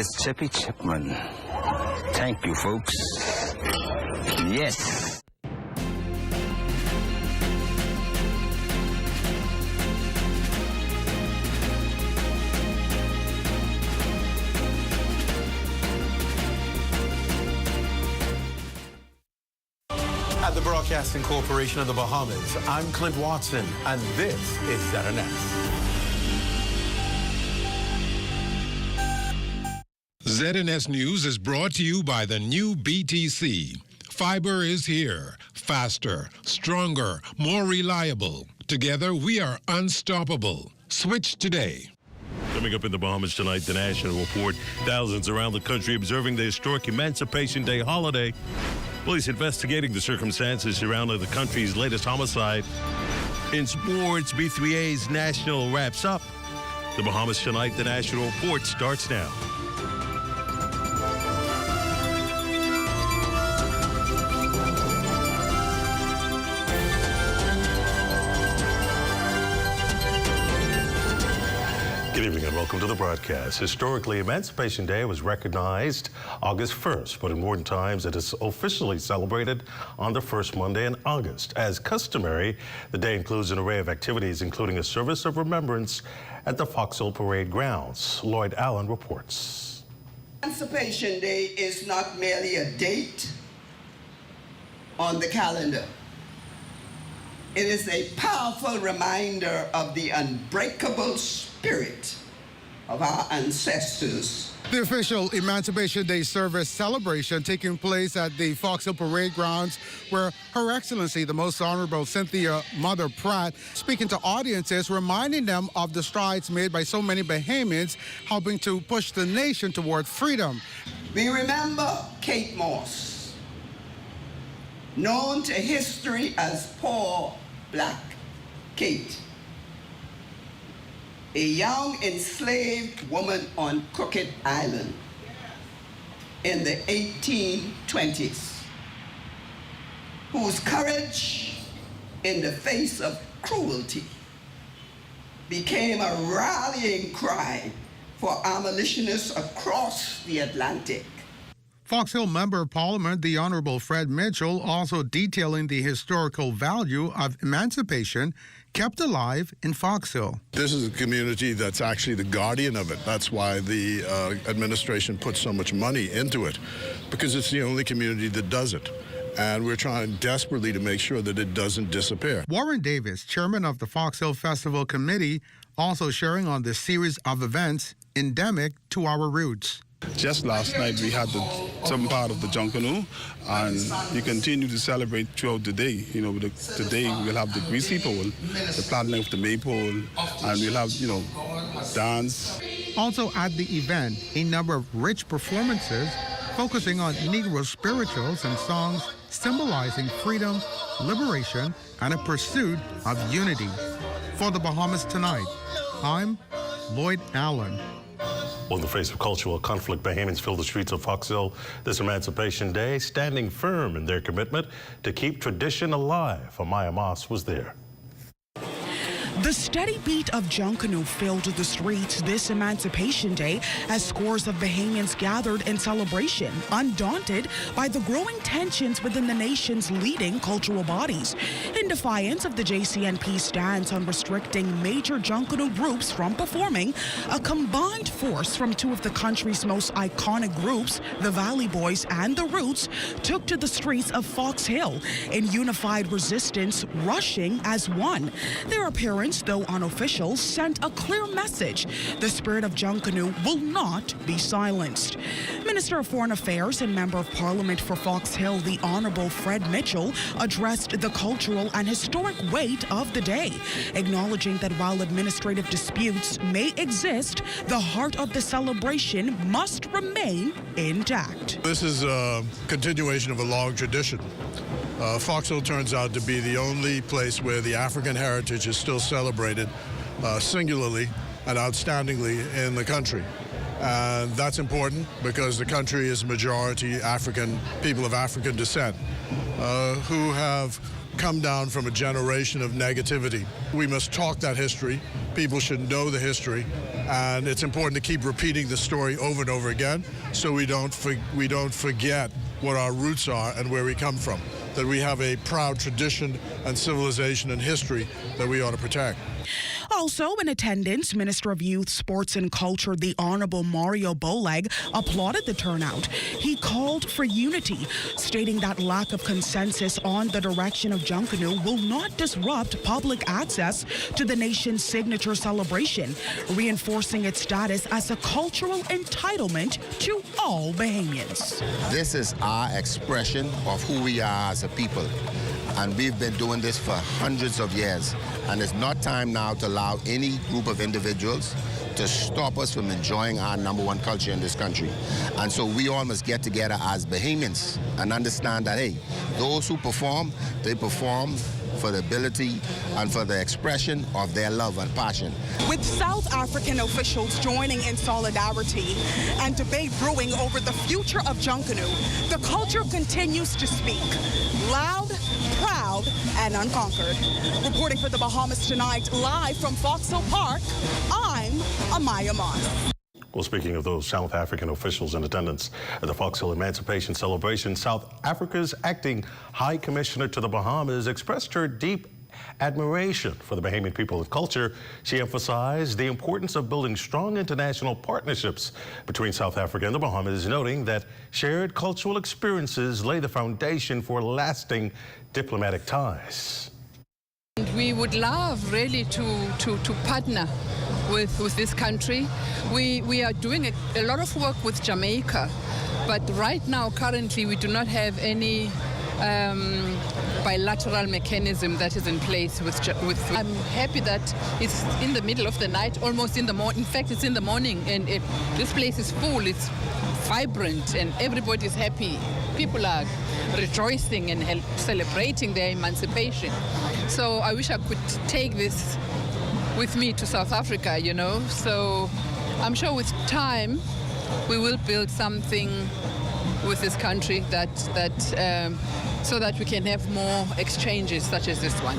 is Chippy Chipman. Thank you, folks. Yes. At the Broadcasting Corporation of the Bahamas, I'm Clint Watson, and this is ZNS. ZNS News is brought to you by the new BTC. Fiber is here. Faster, stronger, more reliable. Together, we are unstoppable. Switch today. Coming up in the Bahamas tonight, the National Report. Thousands around the country observing the historic Emancipation Day holiday. Police investigating the circumstances surrounding the country's latest homicide. In sports, B3A's National wraps up. The Bahamas tonight, the National Report starts now. Good evening and welcome to the broadcast. Historically, Emancipation Day was recognized August 1st, but in modern times it is officially celebrated on the first Monday in August. As customary, the day includes an array of activities, including a service of remembrance at the Fox Hill Parade grounds. Lloyd Allen reports. Emancipation Day is not merely a date on the calendar. It is a powerful reminder of the unbreakable spirit of our ancestors. The official Emancipation Day service celebration taking place at the Fox Hill Parade grounds, where Her Excellency, the Most Honorable Cynthia Mother Pratt, speaking to audiences, reminding them of the strides made by so many Bahamians, helping to push the nation toward freedom. We remember Kate Moss, known to history as Poor Black Kate, a young enslaved woman on Crooked Island in the 1820s, whose courage in the face of cruelty became a rallying cry for abolitionists across the Atlantic. Fox Hill Member of Parliament, the Honorable Fred Mitchell, also detailing the historical value of emancipation kept alive in Fox Hill. This is a community that's actually the guardian of it. That's why the administration puts so much money into it, because it's the only community that does it. And we're trying desperately to make sure that it doesn't disappear. Warren Davis, chairman of the Fox Hill Festival Committee, also sharing on this series of events endemic to our roots. Just last night we had some part of the Junkanoo, and you continue to celebrate throughout the day. You know, today we'll have the greasy pole, the platinum of the maypole, and we'll have, dance. Also at the event, a number of rich performances focusing on Negro spirituals and songs symbolizing freedom, liberation, and a pursuit of unity. For the Bahamas Tonight, I'm Lloyd Allen. Well, in the face of cultural conflict, Bahamians filled the streets of Fox Hill this Emancipation Day, standing firm in their commitment to keep tradition alive. Amaya Moss was there. The steady beat of Junkanoo filled the streets this Emancipation Day as scores of Bahamians gathered in celebration, undaunted by the growing tensions within the nation's leading cultural bodies. In defiance of the JCNP's stance on restricting major Junkanoo groups from performing, a combined force from two of the country's most iconic groups, the Valley Boys and the Roots, took to the streets of Fox Hill in unified resistance, rushing as one. Their appearance, though unofficial, sent a clear message. The spirit of Junkanoo will not be silenced. Minister of Foreign Affairs and Member of Parliament for Fox Hill, the Honorable Fred Mitchell, addressed the cultural and historic weight of the day, acknowledging that while administrative disputes may exist, the heart of the celebration must remain intact. This is a continuation of a long tradition. Fox Hill turns out to be the only place where the African heritage is still celebrated singularly and outstandingly in the country. And that's important because the country is majority African, people of African descent, who have come down from a generation of negativity. We must talk that history. People should know the history, and it's important to keep repeating the story over and over again so we don't forget what our roots are and where we come from, that we have a proud tradition and civilization and history that we ought to protect. Also in attendance, Minister of Youth, Sports and Culture, the Honorable Mario Boleg, applauded the turnout. He called for unity, stating that lack of consensus on the direction of Junkanoo will not disrupt public access to the nation's signature celebration, reinforcing its status as a cultural entitlement to all Bahamians. This is our expression of who we are as a people, and we've been doing this for hundreds of years, and it's not time now to allow any group of individuals to stop us from enjoying our #1 culture in this country. And so we all must get together as Bahamians and understand that, hey, those who perform, they perform for the ability and for the expression of their love and passion. With South African officials joining in solidarity and debate brewing over the future of Junkanoo, the culture continues to speak, loud, proud, and unconquered. Reporting for the Bahamas tonight, live from Fox Hill Park, I'm Amaya Moss. Well, speaking of those South African officials in attendance at the Fox Hill Emancipation celebration, South Africa's acting High Commissioner to the Bahamas expressed her deep admiration for the Bahamian people and culture. She emphasized the importance of building strong international partnerships between South Africa and the Bahamas, noting that shared cultural experiences lay the foundation for lasting diplomatic ties. We would love really to partner with this country. We are doing a lot of work with Jamaica, but right now, currently, we do not have any bilateral mechanism that is in place with. I'm happy that it's in the middle of the night, almost in the morning. In fact, it's in the morning, and this place is full. It's vibrant, and everybody's happy. People are rejoicing and celebrating their emancipation. So I wish I could take this with me to South Africa, you know. So I'm sure with time we will build something with this country so that we can have more exchanges such as this one.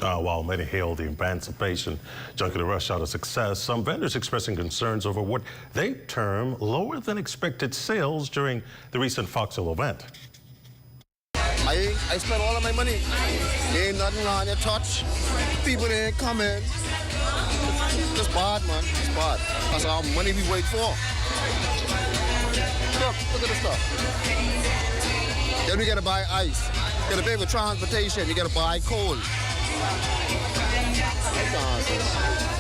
While many hail the Emancipation Junkanoo rush out a success, some vendors expressing concerns over what they term lower than expected sales during the recent Fox Hill event. I spent all of my money. There ain't nothing on your touch. People ain't coming. It's bad, man. It's bad. That's how money we wait for. Look at the stuff. Then we gotta buy ice. You gotta pay for transportation. You gotta buy coal.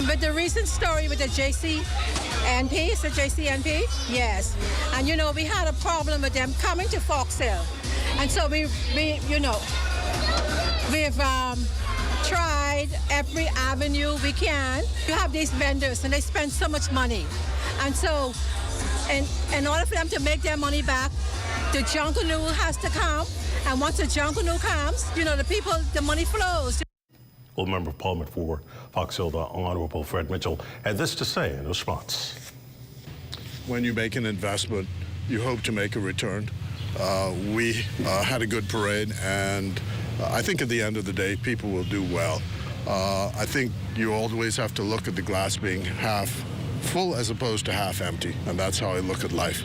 But the recent story with the JCNP, is the JCNP? Yes. And you know, we had a problem with them coming to Fox Hill. And so we've tried every avenue we can. You have these vendors and they spend so much money. And so in order for them to make their money back, the Junkanoo has to come. And once the Junkanoo comes, you know, the money flows. Well, Member of Parliament for Fox Hill, the Honorable Fred Mitchell, had this to say in response. When you make an investment, you hope to make a return. We had a good parade, and I think at the end of the day, people will do well. I think you always have to look at the glass being half full as opposed to half empty, and that's how I look at life.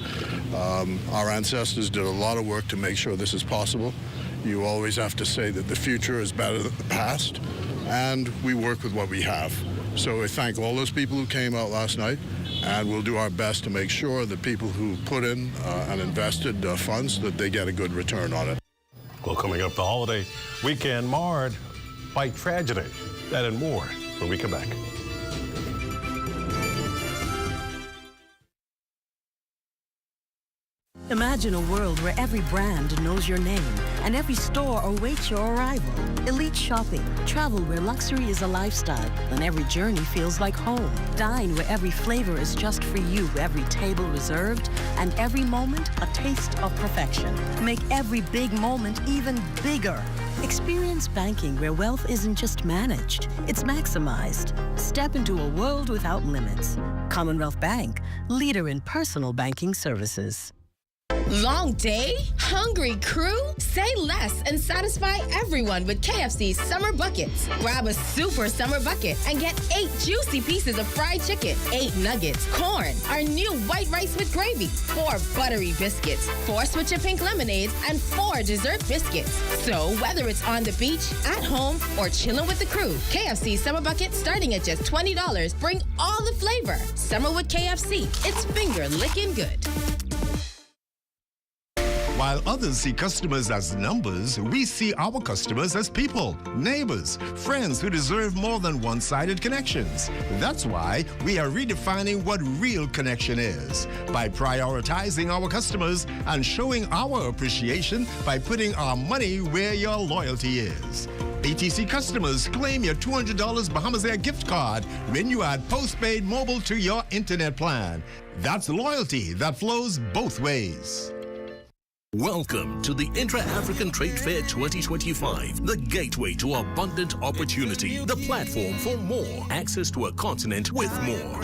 Our ancestors did a lot of work to make sure this is possible. You always have to say that the future is better than the past, and we work with what we have. So I thank all those people who came out last night, and we'll do our best to make sure that people who put in and invested funds, that they get a good return on it. Well, coming up, the holiday weekend marred by tragedy. That and more when we come back. Imagine a world where every brand knows your name and every store awaits your arrival. Elite shopping, travel where luxury is a lifestyle and every journey feels like home. Dine where every flavor is just for you, every table reserved, and every moment a taste of perfection. Make every big moment even bigger. Experience banking where wealth isn't just managed, it's maximized. Step into a world without limits. Commonwealth Bank, leader in personal banking services. Long day? Hungry crew? Say less and satisfy everyone with KFC's Summer Buckets. Grab a super summer bucket and get 8 juicy pieces of fried chicken, 8 nuggets, corn, our new white rice with gravy, 4 buttery biscuits, 4 Switcher Pink lemonades, and 4 dessert biscuits. So whether it's on the beach, at home, or chilling with the crew, KFC's Summer Bucket starting at just $20. Bring all the flavor. Summer with KFC. It's finger licking good. While others see customers as numbers, we see our customers as people, neighbors, friends who deserve more than one-sided connections. That's why we are redefining what real connection is by prioritizing our customers and showing our appreciation by putting our money where your loyalty is. BTC customers, claim your $200 Bahamas Air gift card when you add postpaid mobile to your internet plan. That's loyalty that flows both ways. Welcome to the Intra-African Trade Fair 2025, the gateway to abundant opportunity, the platform for more, access to a continent with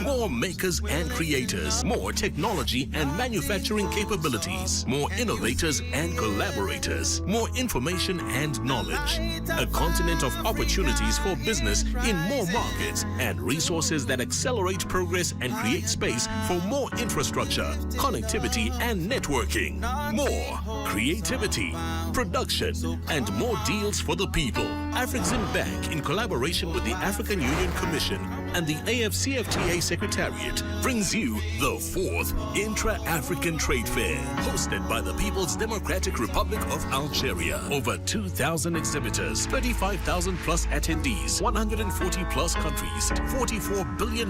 more makers and creators, more technology and manufacturing capabilities, more innovators and collaborators, more information and knowledge, a continent of opportunities for business in more markets and resources that accelerate progress and create space for more infrastructure, connectivity and networking, more creativity, production, and more deals for the people. Afrexim Bank, in collaboration with the African Union Commission and the AFCFTA Secretariat, brings you the 4th Intra-African Trade Fair, hosted by the People's Democratic Republic of Algeria. Over 2,000 exhibitors, 35,000 plus attendees, 140 plus countries, $44 billion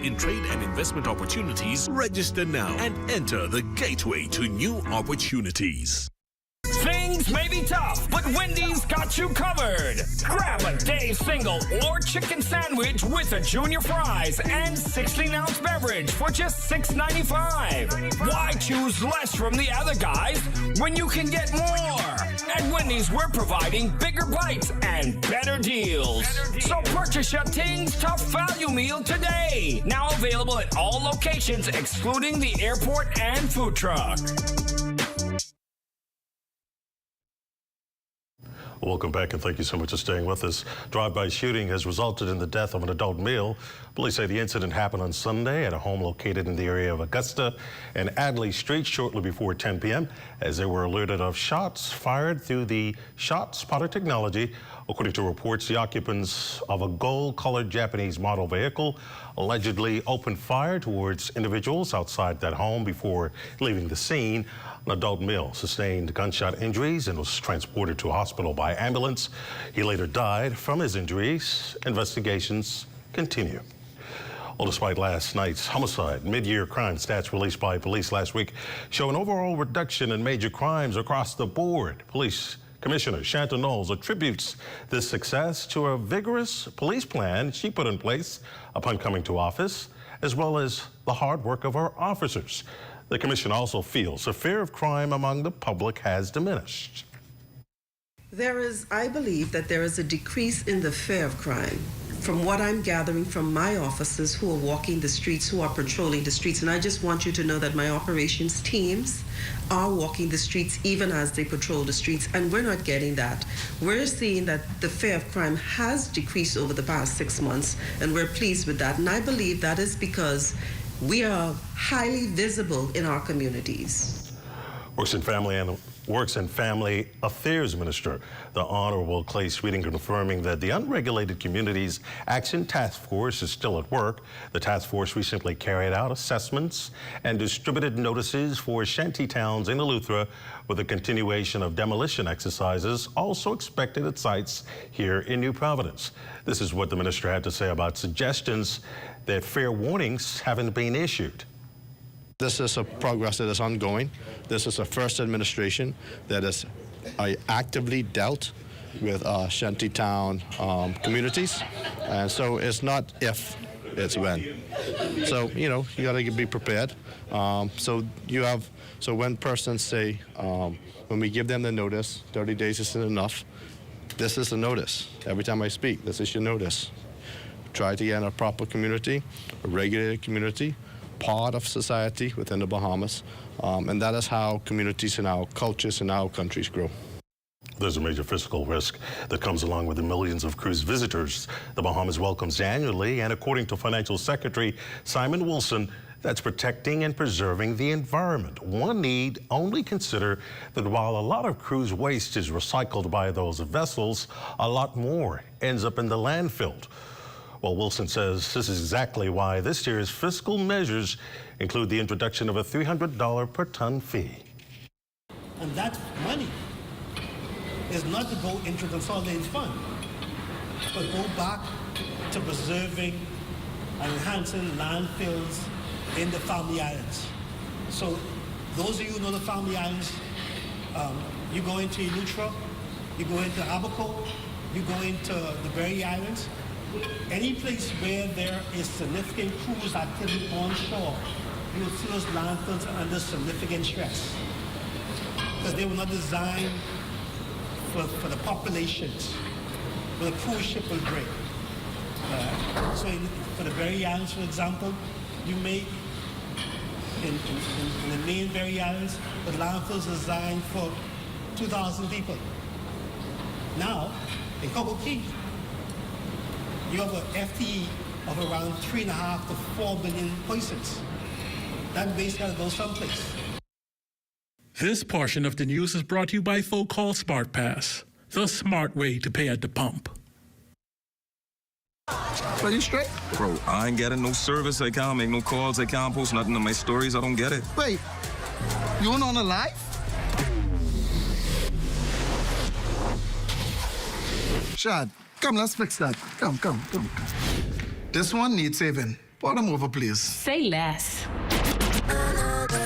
in trade and investment opportunities. Register now and enter the gateway to new opportunities. Things may be tough, but Wendy's got you covered. Grab a Dave's single or chicken sandwich with a junior fries and 16-ounce beverage for just $6.95. Why choose less from the other guys when you can get more? At Wendy's, we're providing bigger bites and better deals. So purchase your Ting's Tough Value Meal today. Now available at all locations, excluding the airport and food truck. Welcome back, and thank you so much for staying with us. Drive-by shooting has resulted in the death of an adult male. Police say the incident happened on Sunday at a home located in the area of Augusta and Adley Street shortly before 10 p.m. as they were alerted of shots fired through the shot spotter technology. According to reports, the occupants of a gold-colored Japanese model vehicle allegedly opened fire towards individuals outside that home before leaving the scene. An adult male sustained gunshot injuries and was transported to a hospital by ambulance. He later died from his injuries. Investigations continue. Well, despite last night's homicide, mid-year crime stats released by police last week show an overall reduction in major crimes across the board. Police Commissioner Shanty attributes this success to a vigorous police plan she put in place upon coming to office, as well as the hard work of our officers. The commission also feels the fear of crime among the public has diminished. I believe that there is a decrease in the fear of crime. From what I'm gathering from my officers who are walking the streets, who are patrolling the streets, and I just want you to know that my operations teams are walking the streets even as they patrol the streets, and we're not getting that. We're seeing that the fear of crime has decreased over the past 6 months, and we're pleased with that. And I believe that is because we are highly visible in our communities. Works and Family Affairs Minister, the Honorable Clay Sweeting, confirming that the Unregulated Communities Action Task Force is still at work. The task force recently carried out assessments and distributed notices for shanty towns in Eleuthera, with a continuation of demolition exercises also expected at sites here in New Providence. This is what the minister had to say about suggestions that fair warnings haven't been issued. This is a progress that is ongoing. This is the first administration that has actively dealt with shantytown communities. And so it's not if, it's when. So, you know, you gotta be prepared. So when persons say, when we give them the notice, 30 days isn't enough, this is a notice. Every time I speak, this is your notice. Try to get in a proper community, a regulated community, part of society within the Bahamas, and that is how communities and our cultures and our countries grow. There's a major fiscal risk that comes along with the millions of cruise visitors the Bahamas welcomes annually, and according to Financial Secretary Simon Wilson, that's protecting and preserving the environment. One need only consider that while a lot of cruise waste is recycled by those vessels, a lot more ends up in the landfill. Well, Wilson says this is exactly why this year's fiscal measures include the introduction of a $300 per ton fee. And that money is not to go into the consolidated fund, but go back to preserving and enhancing landfills in the Family Islands. So those of you who know the Family Islands, you go into Elutra, you go into Abaco, you go into the Berry Islands, any place where there is significant cruise activity on shore, you will see those landfills under significant stress because they were not designed for the populations where the cruise ship will bring. So for the Berry Islands, for example, you may, in the main Berry Islands, the landfills designed for 2,000 people. Now, in Coco Key, you have an FTE of around 3.5 to 4 billion persons. That base got to go someplace. This portion of the news is brought to you by folk called Smart Pass, the smart way to pay at the pump. Are you straight? Bro, I ain't getting no service. I can't make no calls. I can't post nothing on my stories. I don't get it. Wait, you on a live? Shad, come, let's fix that. Come. This one needs saving. Pour them over, please. Say less.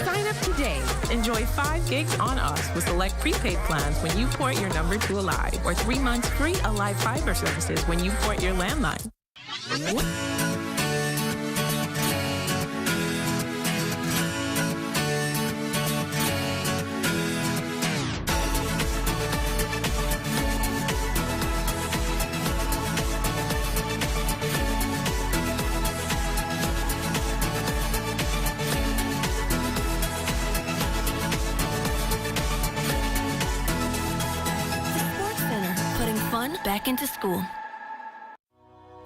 Sign up today. Enjoy 5 gigs on us with select prepaid plans when you port your number to Alive, or 3 months free Alive fiber services when you port your landline. Back into school.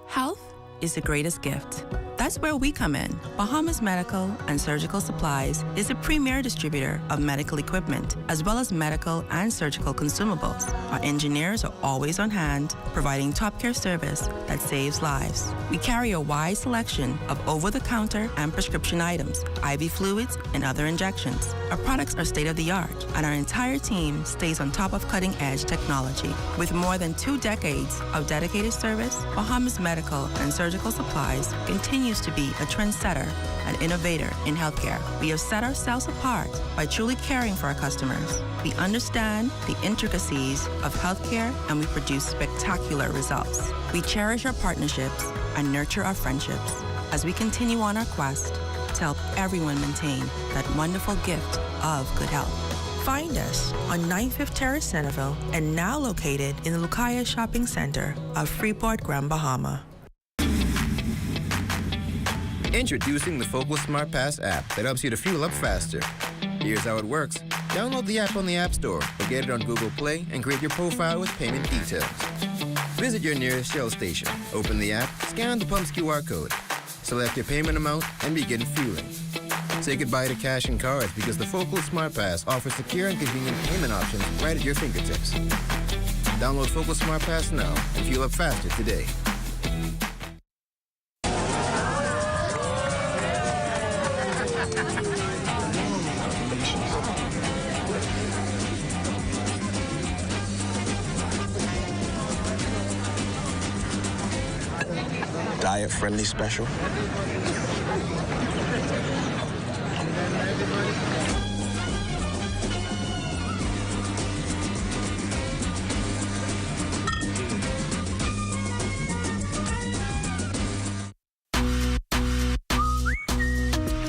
Health is the greatest gift. That's where we come in. Bahamas Medical and Surgical Supplies is a premier distributor of medical equipment, as well as medical and surgical consumables. Our engineers are always on hand, providing top care service that saves lives. We carry a wide selection of over-the-counter and prescription items, IV fluids, and other injections. Our products are state-of-the-art, and our entire team stays on top of cutting-edge technology. With more than 2 decades of dedicated service, Bahamas Medical and Surgical Supplies continues to be a trendsetter and innovator in healthcare. We have set ourselves apart by truly caring for our customers. We understand the intricacies of healthcare, and we produce spectacular results. We cherish our partnerships and nurture our friendships as we continue on our quest to help everyone maintain that wonderful gift of good health. Find us on 95th Terrace, Centerville, and now located in the Lucaya Shopping Center of Freeport, Grand Bahama. Introducing the Focal Smart Pass app that helps you to fuel up faster. Here's how it works. Download the app on the App Store or get it on Google Play and create your profile with payment details. Visit your nearest Shell station. Open the app, scan the pump's QR code, select your payment amount, and begin fueling. Say goodbye to cash and cards because the Focal Smart Pass offers secure and convenient payment options right at your fingertips. Download Focal Smart Pass now and fuel up faster today. Diet-friendly special.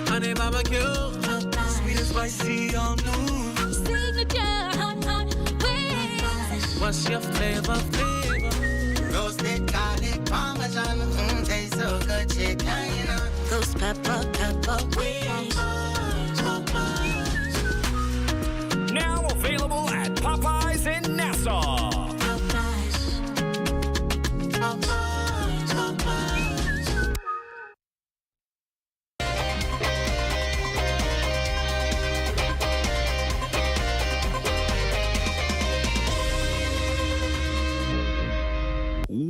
Honey barbecue, sweet and spicy, all new. Signature hot wings. What's your flavor? Roasted garlic parmesan, tastes so good, chicken. Those Pepper, pepper wings. Now available at Popeyes in Nassau.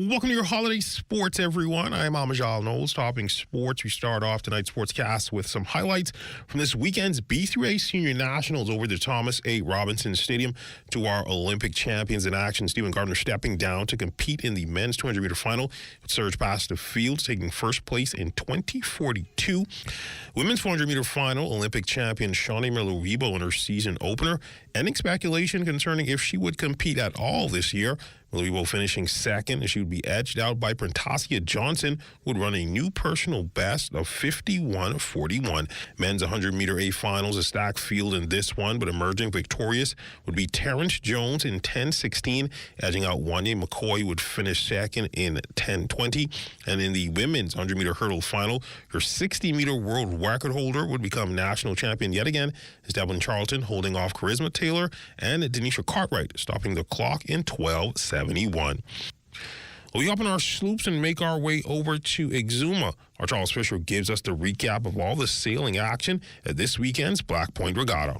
Welcome to your holiday sports, everyone. I'm Amajal Knowles, topping sports. We start off tonight's sportscast with some highlights from this weekend's B3A Senior Nationals over the Thomas A. Robinson Stadium. To our Olympic champions in action, Stephen Gardner stepping down to compete in the men's 200-meter final. Serge Pasta Fields taking first place in 2042. Women's 400-meter final, Olympic champion Shanty Miller-Rebo in her season opener, ending speculation concerning if she would compete at all this year. Miller-Rebo finishing second, and she would be edged out by Printasia Johnson, who would run a new personal best of 51:41. Men's 100-meter A finals, a stacked field in this one, but emerging victorious would be Terrence Jones in 10:16, edging out Wanya McCoy, would finish second in 10:20. And in the women's 100-meter hurdle final, her 60-meter world record holder would become national champion yet again, as Devlin Charlton holding off Charisma Taylor and Denisha Cartwright, stopping the clock in 12:71. We open our sloops and make our way over to Exuma. Our Charles Fisher gives us the recap of all the sailing action at this weekend's Black Point Regatta.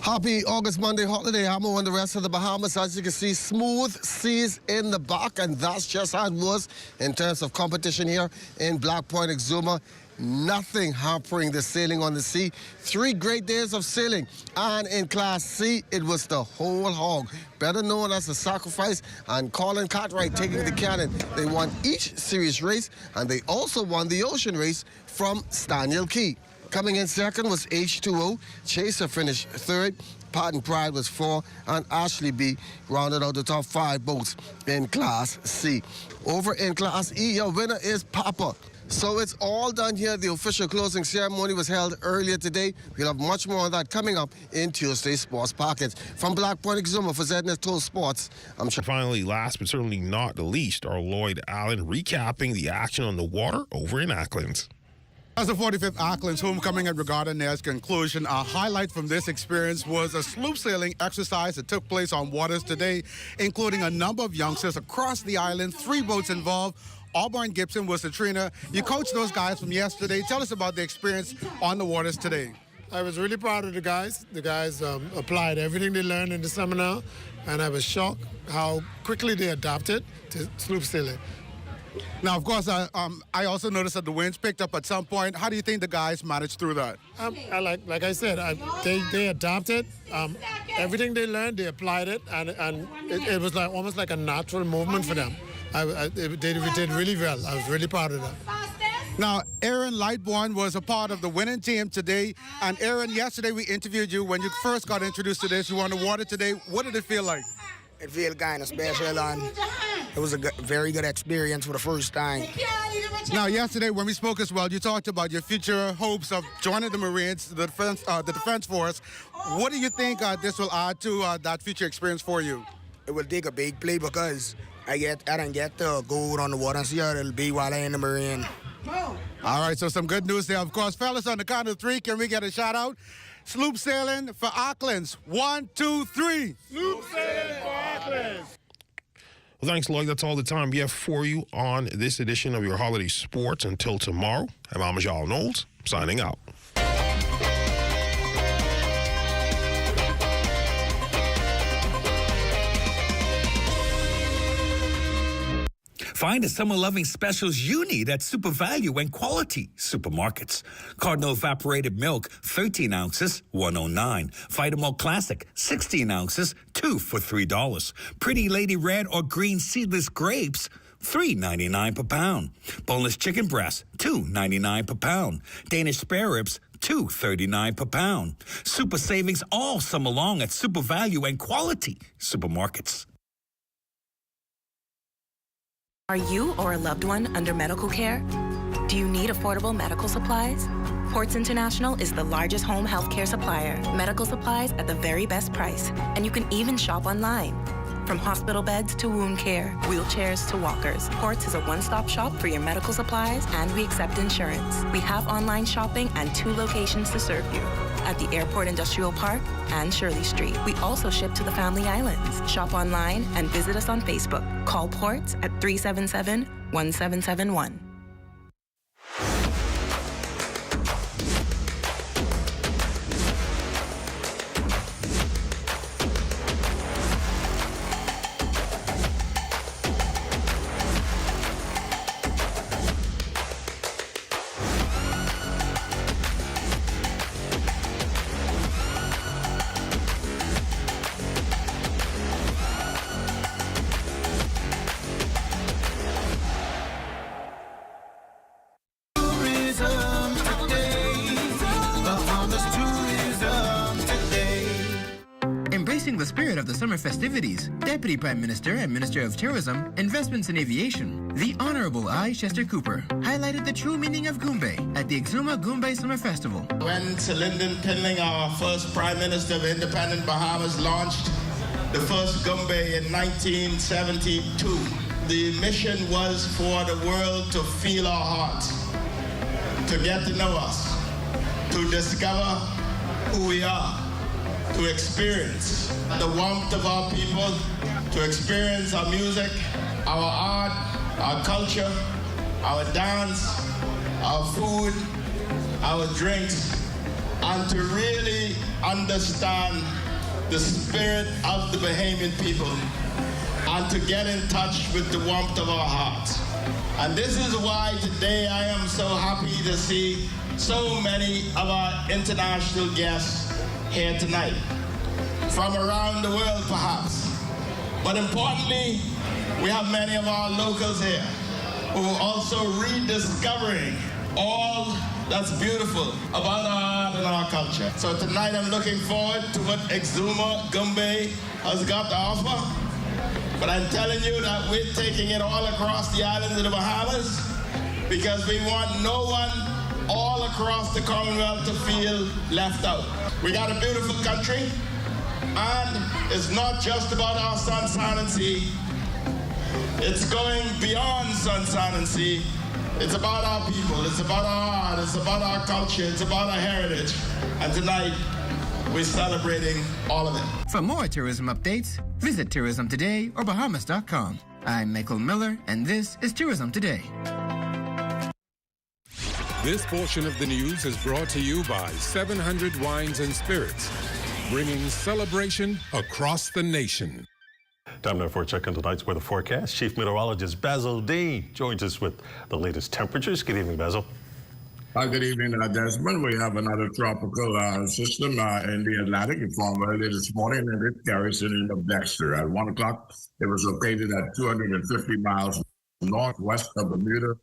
Happy August Monday holiday. I'm on the rest of the Bahamas. As you can see, smooth seas in the back, and that's just how it was in terms of competition here in Black Point, Exuma. Nothing hampering the sailing on the sea. 3 great days of sailing, and in Class C, it was the whole hog, better known as the Sacrifice, and Colin Cartwright taking the cannon. They won each series race, and they also won the ocean race from Staniel Key. Coming in second was H2O. Chaser finished third. Patton Pride was 4, and Ashley B rounded out the top 5 boats in Class C. Over in Class E, your winner is Papa. So it's all done here. The official closing ceremony was held earlier today. We'll have much more of that coming up in Tuesday's Sports Package. From Black Point Exuma for ZNS Total Sports, I'm sure. Finally, last but certainly not the least, our Lloyd Allen recapping the action on the water over in Acklands. As the 45th Acklands Homecoming at Regatta nears conclusion, a highlight from this experience was a sloop sailing exercise that took place on waters today, including a number of youngsters across the island, 3 boats involved. Auburn Gibson was the trainer. You coached those guys from yesterday. Tell us about the experience on the waters today. I was really proud of the guys. The guys applied everything they learned in the seminar, and I was shocked how quickly they adapted to sloop sailing. Now, of course, I also noticed that the winds picked up at some point. How do you think the guys managed through that? Like I said, they adapted. Everything they learned, they applied it, and it was like almost like a natural movement for them. They did really well. I was really proud of them. Now, Aaron Lightbourne was a part of the winning team today. And Aaron, yesterday we interviewed you when you first got introduced to this. You were on the water today. What did it feel like? It felt kind of special, and it was a very good experience for the first time. Now, yesterday when we spoke as well, you talked about your future hopes of joining the Marines, the Defense Force. What do you think this will add to that future experience for you? It will take a big play because I don't get to go out on the water and see how it'll be while I'm in the Marine. All right, so some good news there. Of course, fellas, on the count of 3, can we get a shout out? Sloop sailing for Acklands. 1, 2, 3. Sloop sailing for Acklands. Well, thanks, Lloyd. That's all the time we have for you on this edition of your holiday sports. Until tomorrow, I'm Amajal Knowles, signing out. Find the summer-loving specials you need at Super Value and Quality Supermarkets. Cardinal Evaporated Milk, 13 ounces, $1.09. Vitamalt Classic, 16 ounces, 2 for $3. Pretty Lady Red or Green Seedless Grapes, $3.99 per pound. Boneless chicken breast, $2.99 per pound. Danish spare ribs, $2.39 per pound. Super savings all summer long at Super Value and Quality Supermarkets. Are you or a loved one under medical care? Do you need affordable medical supplies? Ports International is the largest home health care supplier. Medical supplies at the very best price, and you can even shop online. From hospital beds to wound care, wheelchairs to walkers, Ports is a one-stop shop for your medical supplies, and we accept insurance. We have online shopping and 2 locations to serve you, at the Airport Industrial Park and Shirley Street. We also ship to the Family Islands. Shop online and visit us on Facebook. Call Ports at 377-1771. Embracing the spirit of the summer festivities, Deputy Prime Minister and Minister of Tourism, Investments and Aviation, the Honorable I. Chester Cooper, highlighted the true meaning of Goombay at the Exuma Goombay Summer Festival. When Sir Lyndon Pinling, our first Prime Minister of independent Bahamas, launched the first Goombay in 1972, the mission was for the world to feel our hearts, to get to know us, to discover who we are, to experience the warmth of our people, to experience our music, our art, our culture, our dance, our food, our drinks, and to really understand the spirit of the Bahamian people and to get in touch with the warmth of our hearts. And this is why today I am so happy to see so many of our international guests here tonight, from around the world perhaps. But importantly, we have many of our locals here who are also rediscovering all that's beautiful about our art and our culture. So tonight I'm looking forward to what Exuma Goombay has got to offer. But I'm telling you that we're taking it all across the islands of the Bahamas because we want no one all across the Commonwealth to feel left out. We got a beautiful country, and it's not just about our sun, sand, and sea. It's going beyond sun, sand, and sea. It's about our people, it's about our art, it's about our culture, it's about our heritage. And tonight, we're celebrating all of it. For more tourism updates, visit Tourism Today or Bahamas.com. I'm Michael Miller, and this is Tourism Today. This portion of the news is brought to you by 700 Wines and Spirits, bringing celebration across the nation. Time now for a check on tonight's weather forecast. Chief Meteorologist Basil Dean joins us with the latest temperatures. Good evening, Basil. Good evening, Desmond. We have another tropical system in the Atlantic. It formed early this morning, and it carries the name of Dexter. At 1 o'clock, it was located at 250 miles northwest of Bermuda,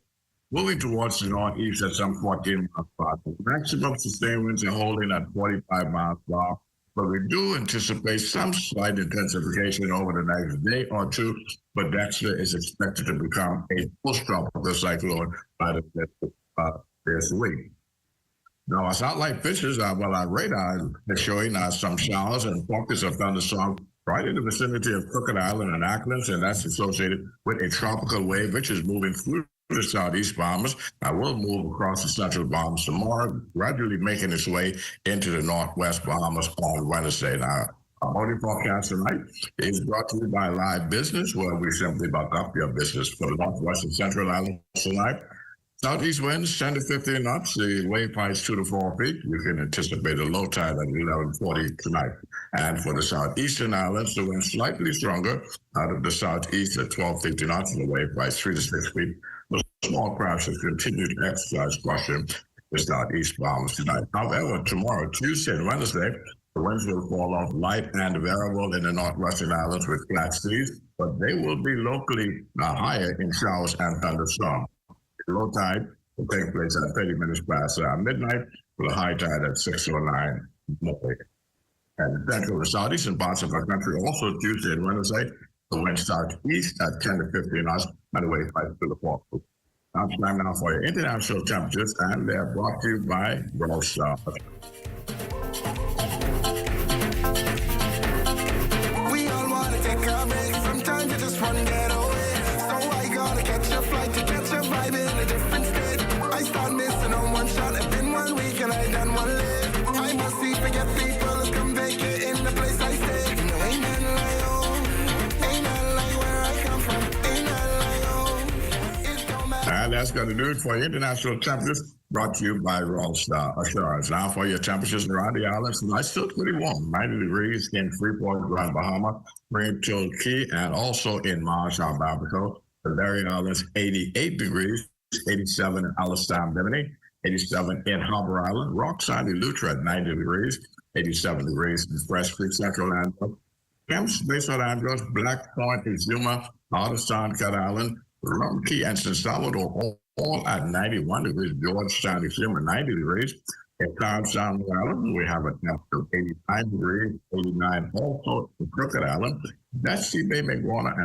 moving towards the northeast at some 14 miles per hour. Maximum sustained winds are holding at 45 miles per hour, but we do anticipate some slight intensification over the next day or two, but Dexter is expected to become a post-tropical cyclone by the this week. Now, our satellite pictures, our radar is showing some showers and pockets of thunderstorms right in the vicinity of Crooked Island and Acklands, and that's associated with a tropical wave which is moving through the southeast Bahamas. I will move across the central Bahamas tomorrow, gradually making its way into the northwest Bahamas on Wednesday. Now, our morning forecast tonight is brought to you by Live Business, where we simply buck up your business for the northwest and central islands tonight. Southeast winds 10 to 15 knots. The wave heights 2 to 4 feet. You can anticipate a low tide at 11:40 tonight. And for the southeastern islands, the wind slightly stronger out of the southeast at 12:50 knots, and the wave heights 3 to 6 feet. The small craft should continue to exercise caution in the southeast Bahamas tonight. However, tomorrow, Tuesday and Wednesday, the winds will fall off light and variable in the northwestern islands with flat seas, but they will be locally higher in showers and thunderstorms. Low tide will take place at 30 minutes past midnight, with a high tide at 6:09 morning. And the central and southeastern parts of our country also Tuesday and Wednesday, the wind southeast at 10 to 15 knots, and the wave height to the 4 feet. Now it's time now for your international temperatures, and they're brought to you by World Star. We all want to take a break. Well, it's been 1 week and I done one live. I must see forget people come vacate in the place I stay. No, ain't nothing like home. Ain't nothing like where I come from. Ain't nothing like home. It don't matter. And that's going to do it for international temperatures. Brought to you by Roll Star Assurance. Now for your temperatures around the islands, tonight still pretty warm, 90 degrees in Freeport, Grand Bahama, Rainfield Key, and also in Marshall, Barbacoa. The Balearic Islands, 88 degrees, 87 in Alistown, Bimini, 87 in Harbor Island, Rock Sandy, Lutra, 90 degrees, 87 degrees in Fresh Creek, Central Andros, Kemps, Bayside Andros, Black Point, Exuma, Artistown, Cat Island, Rum Key, and San Salvador, all at 91 degrees. Georgetown, Exuma, 90 degrees. In Clarence Sound Island, we have a temperature of 89 degrees, 89 also in Crooked Island. That's Sea Bay, McWarner, and